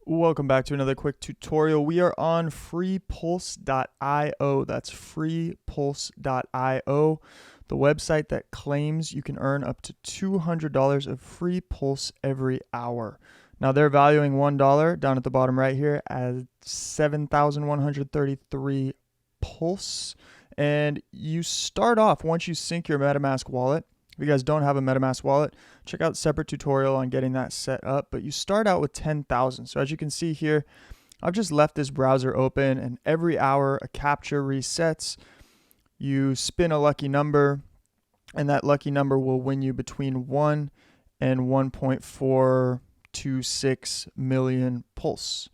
Welcome back to another quick tutorial. We are on freepulse.io. That's freepulse.io, the website that claims you can earn up to $200 of free pulse every hour. Now they're valuing $1 down at the bottom right here as 7,133 pulse. And you start off once you sync your MetaMask wallet. If you guys don't have a MetaMask wallet, check out a separate tutorial on getting that set up. But you start out with 10,000. So as you can see here, I've just left this browser open, and every hour a captcha resets. You spin a lucky number, and that lucky number will win you between 1 and 1.426 million pulse.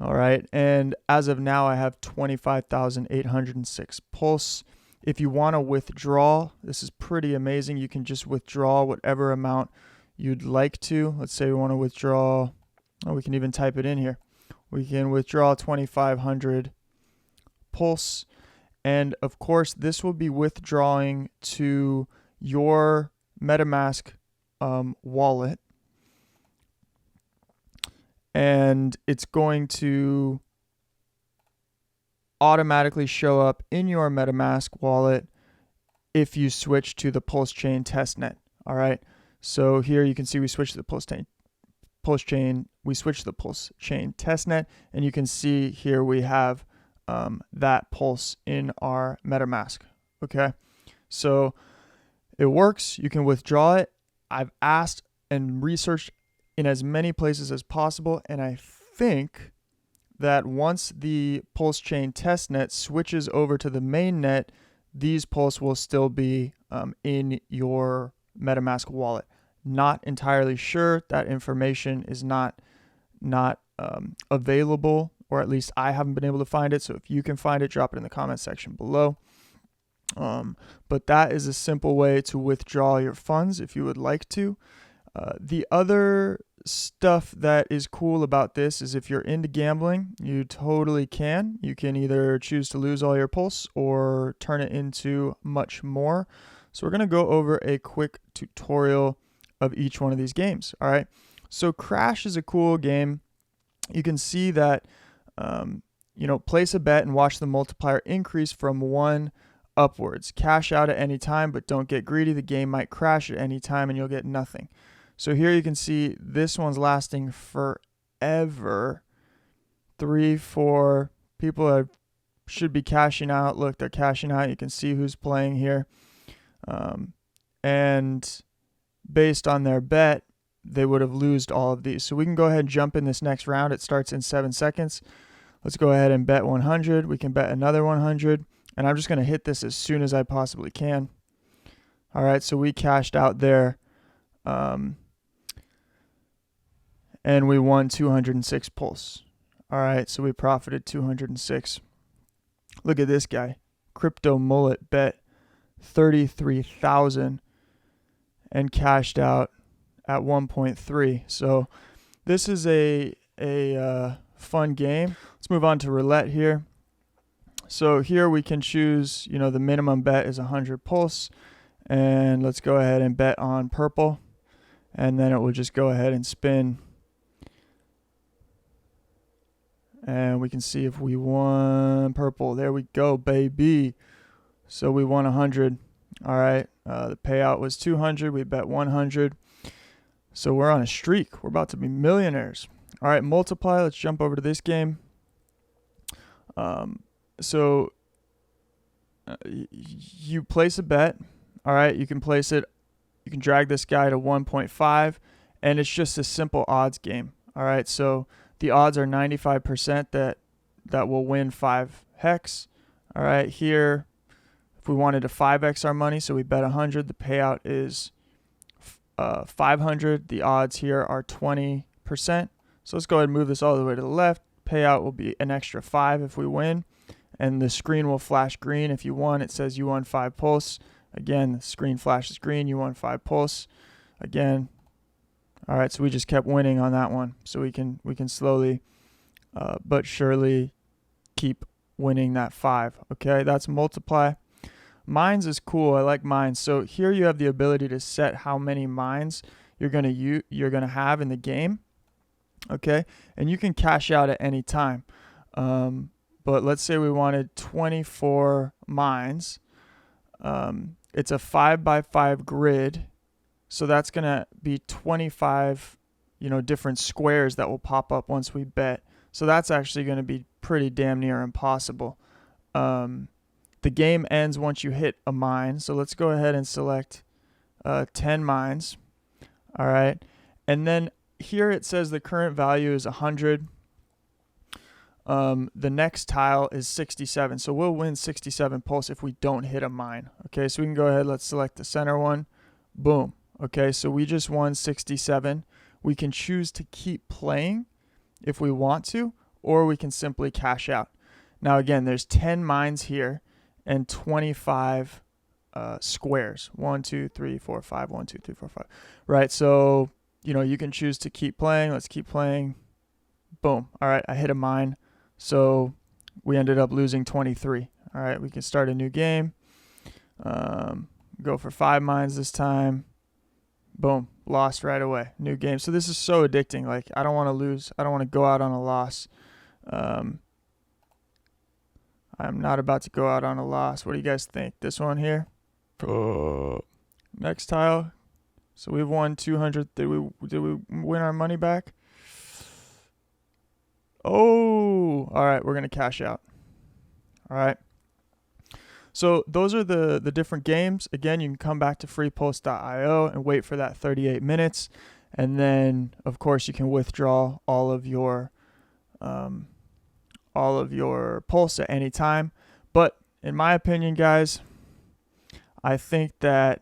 All right, and as of now, I have 25,806 pulse. If you want to withdraw, this is pretty amazing. You can just withdraw whatever amount you'd like to. Let's say we want to withdraw, we can even type it in here. We can withdraw 2,500 pulse. And of course, this will be withdrawing to your MetaMask wallet. And it's going to automatically show up in your MetaMask wallet if you switch to the Pulse Chain testnet. All right. So here you can see we switch to the Pulse Chain testnet, and you can see here we have that pulse in our MetaMask. Okay. So it works. You can withdraw it. I've asked and researched in as many places as possible, and I think that once the Pulse Chain testnet switches over to the mainnet, these pulse will still be in your MetaMask wallet. Not entirely sure. That information is not available, or at least I haven't been able to find it. So if you can find it, drop it in the comment section below. But that is a simple way to withdraw your funds if you would like to. The other stuff that is cool about this is if you're into gambling, you totally can. You can either choose to lose all your pulse or turn it into much more. So we're going to go over a quick tutorial of each one of these games. All right. So Crash is a cool game. You can see that, place a bet and watch the multiplier increase from 1 upwards. Cash out at any time, but don't get greedy. The game might crash at any time and you'll get nothing. So here you can see this one's lasting forever. 3, 4 people should be cashing out. Look, they're cashing out. You can see who's playing here. And based on their bet, they would have lost all of these. So we can go ahead and jump in this next round. It starts in 7 seconds. Let's go ahead and bet 100. We can bet another 100. And I'm just going to hit this as soon as I possibly can. All right, so we cashed out there. And we won 206 pulse. All right, so we profited 206. Look at this guy. Crypto Mullet bet 33,000 and cashed out at 1.3. So this is a fun game. Let's move on to roulette here. So here we can choose, the minimum bet is 100 pulse. And let's go ahead and bet on purple. And then it will just go ahead and spin. And we can see if we won purple. There we go, baby. So we won 100. All right. The payout was 200. We bet 100. So we're on a streak. We're about to be millionaires. All right, multiply. Let's jump over to this game. You place a bet. All right. You can place it. You can drag this guy to 1.5. And it's just a simple odds game. All right. So the odds are 95% that will win 5 hex. All right, here, if we wanted to 5x our money, so we bet 100, the payout is 500. The odds here are 20%. So let's go ahead and move this all the way to the left. Payout will be an extra 5 if we win, and the screen will flash green if you won. It says you won 5 pulse. Again, the screen flashes green. You won 5 pulse. Again. All right, so we just kept winning on that one. So we can slowly but surely keep winning that 5. Okay, that's multiply. Mines is cool. I like mines. So here you have the ability to set how many mines you're gonna have in the game. Okay, and you can cash out at any time. But let's say we wanted 24 mines. It's a 5x5 grid, so that's gonna be 25, different squares that will pop up once we bet. So that's actually gonna be pretty damn near impossible. The game ends once you hit a mine. So let's go ahead and select 10 mines. All right, and then here it says the current value is 100. The next tile is 67. So we'll win 67 pulse if we don't hit a mine. Okay, so we can go ahead. Let's select the center one. Boom. Okay, so we just won 67. We can choose to keep playing if we want to, or we can simply cash out. Now, again, there's 10 mines here and 25 squares. 1, 2, 3, 4, 5. 1, 2, 3, 4, 5. Right, so, you can choose to keep playing. Let's keep playing. Boom. All right, I hit a mine. So we ended up losing 23. All right, we can start a new game. Go for 5 mines this time. Boom, lost right away. New game. So this is so addicting. Like, I don't want to lose. I don't want to go out on a loss. I'm not about to go out on a loss. What do you guys think? This one here? Next tile. So we've won 200. Did we win our money back? Oh, all right. We're going to cash out. All right. So those are the different games. Again, you can come back to freepulse.io and wait for that 38 minutes. And then, of course, you can withdraw all of your pulse at any time. But in my opinion, guys, I think that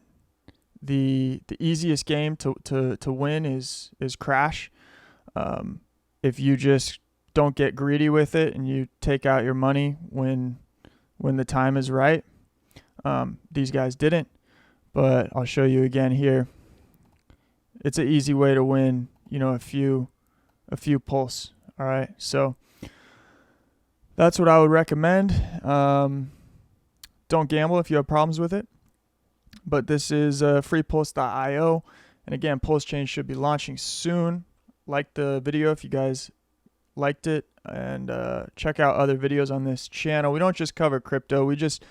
the easiest game to win is Crash. If you just don't get greedy with it and you take out your money when the time is right. These guys didn't, but I'll show you again here. It's an easy way to win, a few pulse. All right, so that's what I would recommend. Don't gamble if you have problems with it. But this is freepulse.io, and again, Pulse Chain should be launching soon. Like the video if you guys liked it, and check out other videos on this channel. We don't just cover crypto, we just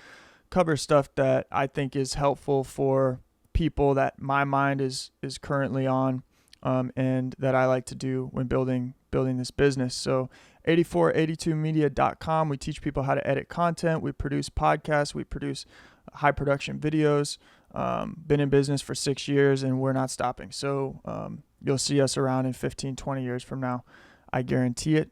cover stuff that I think is helpful for people that my mind is currently on, and that I like to do when building this business. So 8482media.com, we teach people how to edit content, we produce podcasts, we produce high production videos. Been in business for 6 years and we're not stopping. So you'll see us around in 15-20 years from now. I guarantee it.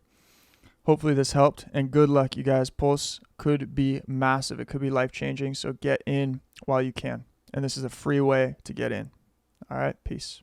Hopefully this helped, and good luck, you guys. Pulse could be massive. It could be life-changing, so get in while you can. And this is a free way to get in. All right, peace.